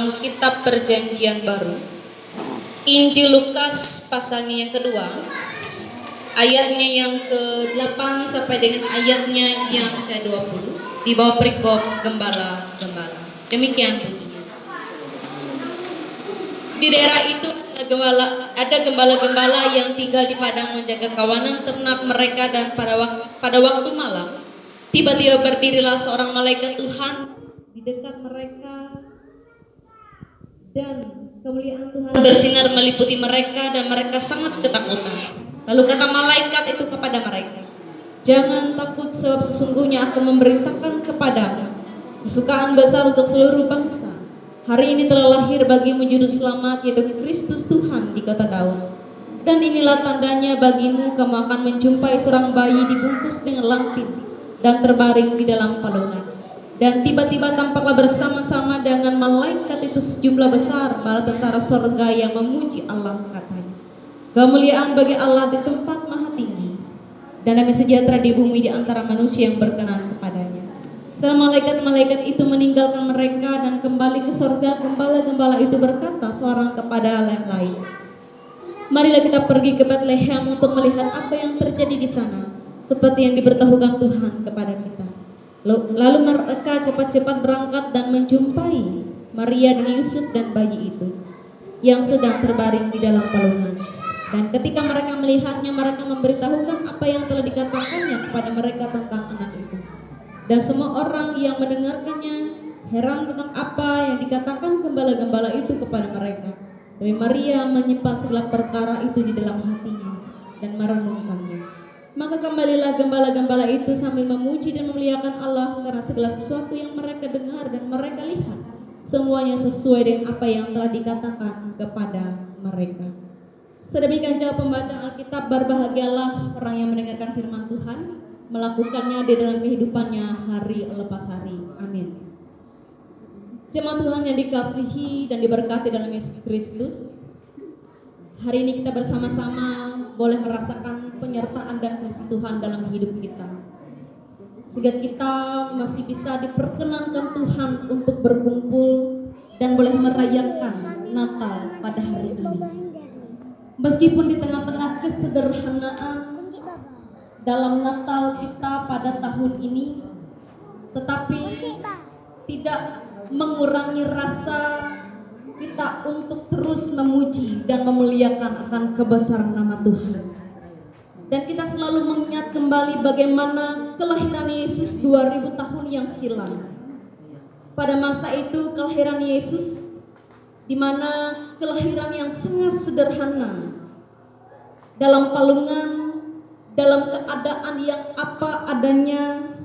dalam kitab Perjanjian Baru, Injil Lukas pasalnya yang kedua, ayatnya yang ke-8 sampai dengan ayatnya yang ke-20, di bawah perikop gembala-gembala. Demikian bunyinya. Di daerah itu ada gembala-gembala yang tinggal di padang menjaga kawanan ternak mereka, dan pada waktu malam tiba-tiba berdirilah seorang malaikat Tuhan di dekat mereka, dan kemuliaan Tuhan bersinar meliputi mereka dan mereka sangat ketakutan. Lalu kata malaikat itu kepada mereka, "Jangan takut, sebab sesungguhnya aku memerintahkan kepadamu kesukaan besar untuk seluruh bangsa. Hari ini telah lahir bagimu juru selamat, yaitu Kristus Tuhan di kota Daud. Dan inilah tandanya bagimu, kamu akan menjumpai seorang bayi dibungkus dengan lampin dan terbaring di dalam palungan." Dan tiba-tiba tampaklah bersama-sama dengan malaikat itu sejumlah besar bala tentara sorga yang memuji Allah, katanya, "Kemuliaan bagi Allah di tempat maha tinggi, dan damai sejahtera di bumi di antara manusia yang berkenan kepadanya." Setelah malaikat-malaikat itu meninggalkan mereka dan kembali ke sorga, gembala-gembala itu berkata seorang kepada yang lain, "Marilah kita pergi ke Betlehem untuk melihat apa yang terjadi di sana, seperti yang diberitahukan Tuhan kepada kita." Lalu mereka cepat-cepat berangkat dan menjumpai Maria dan Yusuf dan bayi itu yang sedang terbaring di dalam palungan. Dan ketika mereka melihatnya, mereka memberitahukan apa yang telah dikatakannya kepada mereka tentang anak itu. Dan semua orang yang mendengarkannya heran tentang apa yang dikatakan gembala-gembala itu kepada mereka. Tapi Maria menyimpan segala perkara itu di dalam hatinya dan merenungkannya. Maka kembalilah gembala-gembala itu sambil memuji dan memuliakan Allah karena segala sesuatu yang mereka dengar dan mereka lihat, semuanya sesuai dengan apa yang telah dikatakan kepada mereka. Sedemikian jauh pembacaan Alkitab. Berbahagialah orang yang mendengarkan firman Tuhan, melakukannya di dalam kehidupannya hari lepas hari. Amin. Jemaat Tuhan yang dikasihi dan diberkati dalam Yesus Kristus, hari ini kita bersama-sama boleh merasakan penyertaan dan kasih Tuhan dalam hidup kita, sehingga kita masih bisa diperkenankan Tuhan untuk berkumpul dan boleh merayakan Natal pada hari ini. Meskipun di tengah-tengah kesederhanaan dalam Natal kita pada tahun ini, tetapi tidak mengurangi rasa kita untuk terus memuji dan memuliakan akan kebesaran nama Tuhan. Dan kita selalu mengingat kembali bagaimana kelahiran Yesus 2000 tahun yang silam. Pada masa itu kelahiran Yesus, di mana kelahiran yang sangat sederhana, dalam palungan, dalam keadaan yang apa adanya,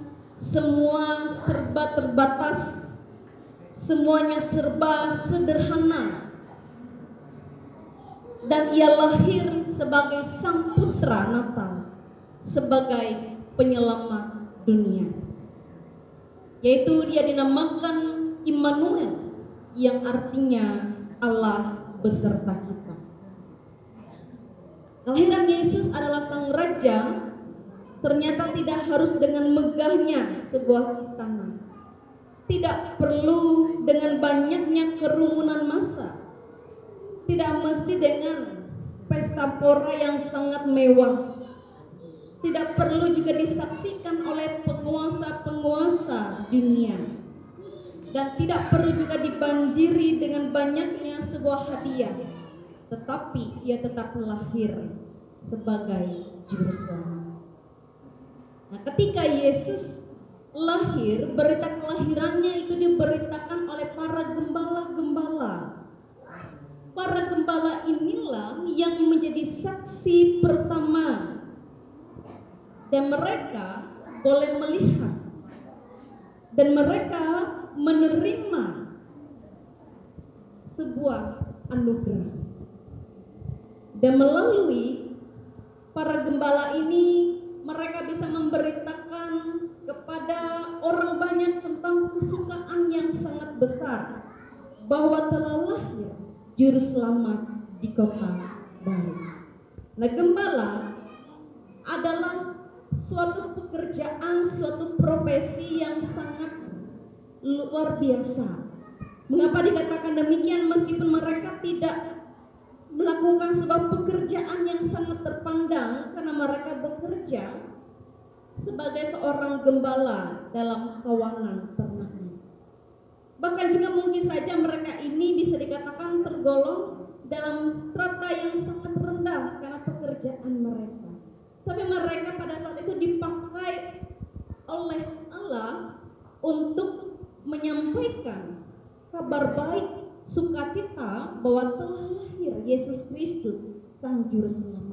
semua serba terbatas, semuanya serba sederhana. Dan ia lahir sebagai sang putra Natal, sebagai penyelamat dunia, yaitu dia dinamakan Immanuel, yang artinya Allah beserta kita. Kelahiran Yesus adalah sang raja ternyata tidak harus dengan megahnya sebuah istana, tidak perlu dengan banyaknya kerumunan massa, tidak mesti dengan pesta pora yang sangat mewah, tidak perlu juga disaksikan oleh penguasa-penguasa dunia, dan tidak perlu juga dibanjiri dengan banyaknya sebuah hadiah, tetapi ia tetap lahir sebagai juru selamat. Nah, ketika Yesus lahir, berita kelahirannya itu diberitakan oleh para gembala-gembala. Para gembala inilah yang menjadi saksi pertama, dan mereka boleh melihat dan mereka menerima sebuah anugerah. Dan melalui para gembala ini, mereka bisa memberitakan kepada orang banyak tentang kesukaan yang sangat besar, bahwa telah lahir juru selamat di kota Daud. Nah, gembala adalah suatu pekerjaan, suatu profesi yang sangat luar biasa. Mengapa dikatakan demikian? Meskipun mereka tidak melakukan sebuah pekerjaan yang sangat terpandang, karena mereka bekerja sebagai seorang gembala dalam kawanan ternaknya. Bahkan juga mungkin saja mereka ini bisa dikatakan tergolong dalam strata yang sangat rendah karena pekerjaan mereka. Tapi mereka pada saat itu dipakai oleh Allah untuk menyampaikan kabar baik, sukacita bahwa telah lahir Yesus Kristus, Sang Juru Selamat.